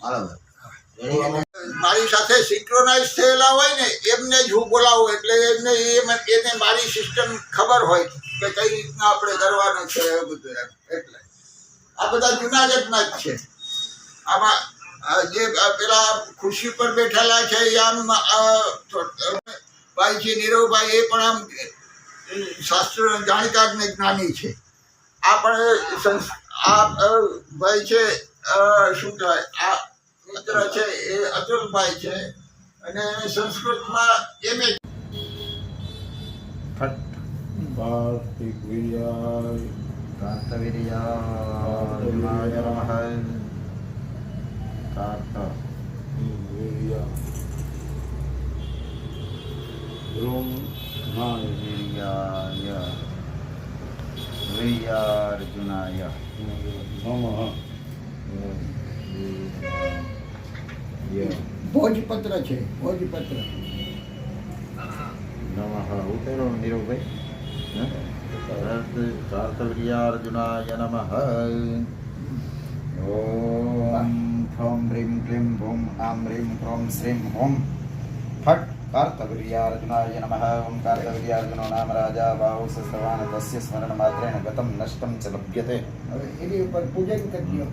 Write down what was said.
બરાબર. મારી સાથે સિંક્રોનાઇઝ થયેલા હોય ને એમને જ હું બોલાવું, એટલે એને મારી સિસ્ટમ ખબર હોય કે કઈ રીતના આપણે કરવાનું છે એ બધું એમ. એટલે આ બધા જુનાગઢના જ છે. આમાં જે પેલા ખુરશી પર બેઠેલા છે એ આમ ભાઈ છે નીરવભાઈ, એ પણ આમ શાસ્ત્ર જાણકાર ને જ્ઞાની છે. આ પણ આ ભાઈ છે શું કહેવાય, આ મિત્ર છે એ અતુલભાઈ છે, અને સંસ્કૃતમાં એમએ. કાર્તવીર્યાય નમઃ. વીર્યાય વીર્યાર્જુનાય ભોજપત્ર છે, ભોજપત્ર. નમઃ. ઉતરો નીરવભાઈ. કાર્તવીર્યાર્જુનાય નમઃ. ઓમ ફ્રોમ હ્રીમ ક્લીમ ભૂમ આમ હ્રીમ ક્રોમ શ્રીમ હોમ ફટ કાર્તવીર્યાર્જુનાય નમઃ. ઓમ કાર્તવીર્યાર્જુનો નામ રાજા બાહુ સર્વાન તસ્ય સ્મરણ માત્રેણ ગતમ નષ્ટમ ચ લભ્યતે. હવે એની ઉપર પૂજન કરજો.